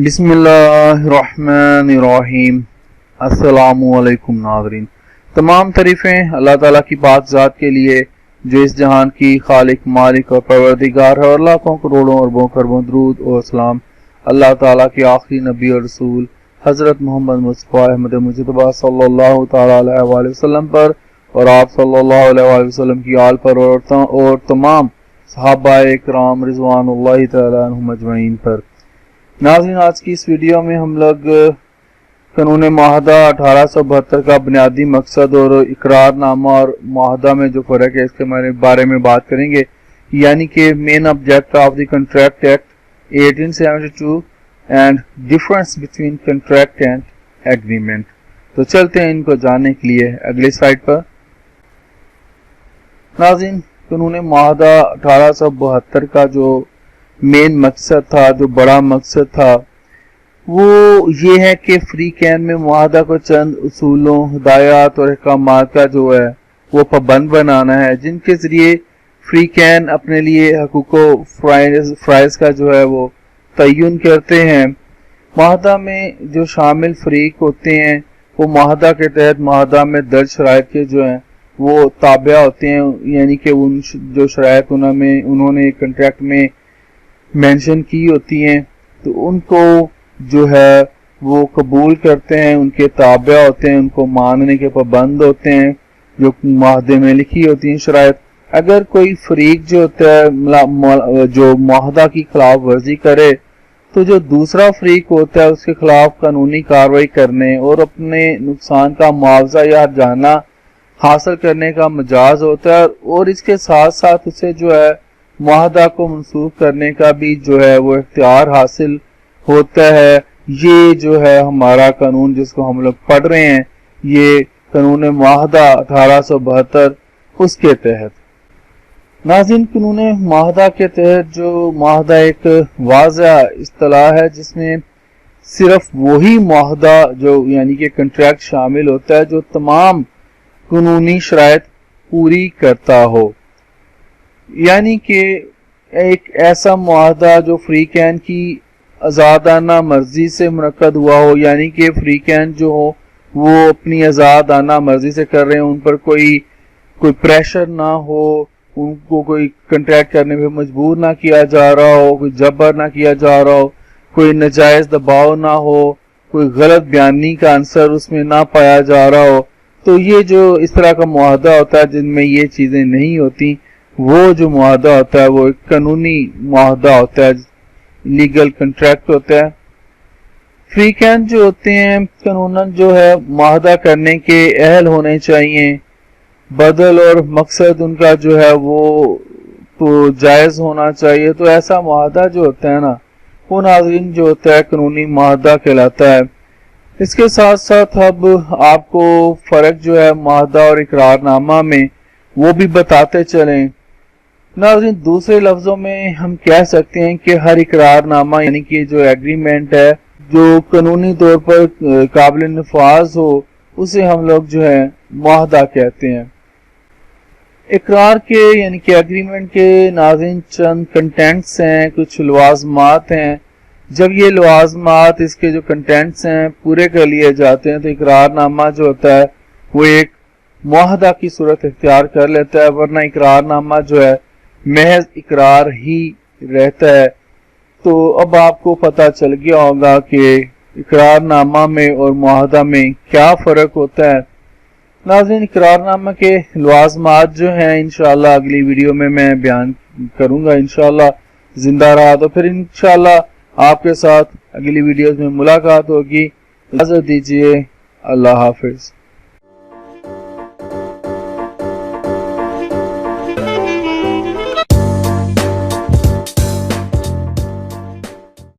بسم اللہ الرحمن الرحیم۔ السلام علیکم ناظرین، تمام تعریفیں اللہ تعالیٰ کی پاک ذات کے لیے جو اس جہان کی خالق، مالک اور پروردگار ہے، اور لاکھوں کروڑوں اربوں خربوں درود اور سلام اللہ تعالیٰ کے آخری نبی اور رسول حضرت محمد مصطفیٰ احمد مجتبیٰ صلی اللہ تعالیٰ علیہ وآلہ وسلم پر اور آپ صلی اللہ علیہ وآلہ وسلم کی آل پر اور تمام صحابہ اکرام رضوان اللہ تعالیٰ عنہم اجمعین پر۔ ناظرین، آج کی اس ویڈیو میں ہم لوگ قانون معاہدہ 1872 کا بنیادی مقصد اور اقرار نامہ اور معاہدہ میں جو فرق ہے اس کے بارے میں بات کریں گے، یعنی کہ main object of the contract act 1872 and difference between contract and agreement. تو چلتے ہیں ان کو جاننے کے لیے اگلی سلائیڈ پر۔ ناظرین، قانون معاہدہ 1872 کا جو مین مقصد تھا، جو بڑا مقصد تھا، وہ یہ ہے کہ فری کین میں معاہدہ کو چند اصولوں، ہدایات اور احکامات کا جو ہے وہ پابند بنانا ہے، جن کے ذریعے فری کین اپنے لیے حقوق و فرائض کا جو ہے وہ تعین کرتے ہیں۔ معاہدہ میں جو شامل فریق ہوتے ہیں وہ معاہدہ کے تحت معاہدہ میں درج شرائط کے جو ہیں وہ تابع ہوتے ہیں، یعنی کہ ان جو شرائط انہوں نے کنٹریکٹ میں مینشن کی ہوتی ہیں تو ان کو جو ہے وہ قبول کرتے ہیں، ان کے تابع ہوتے ہیں، ان کو ماننے کے پابند ہوتے ہیں جو معاہدے میں لکھی ہوتی ہیں شرائط۔ اگر کوئی فریق جو ہوتا ہے جو معاہدہ کی خلاف ورزی کرے تو جو دوسرا فریق ہوتا ہے اس کے خلاف قانونی کارروائی کرنے اور اپنے نقصان کا معاوضہ یا ہرجانہ حاصل کرنے کا مجاز ہوتا ہے، اور اس کے ساتھ ساتھ اسے جو ہے معاہدہ کو منسوخ کرنے کا بھی جو ہے وہ اختیار حاصل ہوتا ہے۔ یہ جو ہے ہمارا قانون جس کو ہم لوگ پڑھ رہے ہیں، یہ قانون معاہدہ 1872 اس کے تحت۔ ناظرین، قانون معاہدہ کے تحت جو معاہدہ ایک واضح اصطلاح ہے جس میں صرف وہی معاہدہ جو یعنی کہ کنٹریکٹ شامل ہوتا ہے جو تمام قانونی شرائط پوری کرتا ہو، یعنی کہ ایک ایسا معاہدہ جو فری کین کی آزادانہ مرضی سے منعقد ہوا ہو، یعنی کہ فری کین جو ہو وہ اپنی آزادانہ مرضی سے کر رہے ہیں، ان پر کوئی پریشر نہ ہو، ان کو کوئی کنٹریکٹ کرنے پہ مجبور نہ کیا جا رہا ہو، کوئی جبر نہ کیا جا رہا ہو، کوئی ناجائز دباؤ نہ ہو، کوئی غلط بیانی کا عنصر اس میں نہ پایا جا رہا ہو، تو یہ جو اس طرح کا معاہدہ ہوتا ہے جن میں یہ چیزیں نہیں ہوتی، وہ جو معاہدہ ہوتا ہے وہ ایک قانونی معاہدہ ہوتا ہے، لیگل کنٹریکٹ ہوتا ہے۔ فری کین جو ہوتے ہیں قانوناً جو ہے معاہدہ کرنے کے اہل ہونے چاہیے، بدل اور مقصد ان کا جو ہے وہ تو جائز ہونا چاہیے، تو ایسا معاہدہ جو ہوتا ہے نا وہ ناظرین جو ہوتا ہے قانونی معاہدہ کہلاتا ہے۔ اس کے ساتھ ساتھ اب آپ کو فرق جو ہے معاہدہ اور اقرار نامہ میں وہ بھی بتاتے چلیں۔ ناظرین، دوسرے لفظوں میں ہم کہہ سکتے ہیں کہ ہر اقرار نامہ یعنی کہ جو ایگریمنٹ ہے جو قانونی طور پر قابل نفاذ ہو اسے ہم لوگ جو ہے معاہدہ کہتے ہیں۔ اقرار کے یعنی کہ ایگریمنٹ کے ناظرین چند کنٹینٹس ہیں، کچھ لوازمات ہیں۔ جب یہ لوازمات اس کے جو کنٹینٹس ہیں پورے کر لیے جاتے ہیں تو اقرار نامہ جو ہوتا ہے وہ ایک معاہدہ کی صورت اختیار کر لیتا ہے، ورنہ اقرار نامہ جو ہے محض اقرار ہی رہتا ہے۔ تو اب آپ کو پتہ چل گیا ہوگا کہ اقرار نامہ میں اور معاہدہ میں کیا فرق ہوتا ہے۔ ناظرین، اقرار نامہ کے لوازمات جو ہیں انشاءاللہ اگلی ویڈیو میں بیان کروں گا، انشاءاللہ زندہ رہا تو پھر انشاءاللہ آپ کے ساتھ اگلی ویڈیوز میں ملاقات ہوگی۔ اجازت دیجیے، اللہ حافظ۔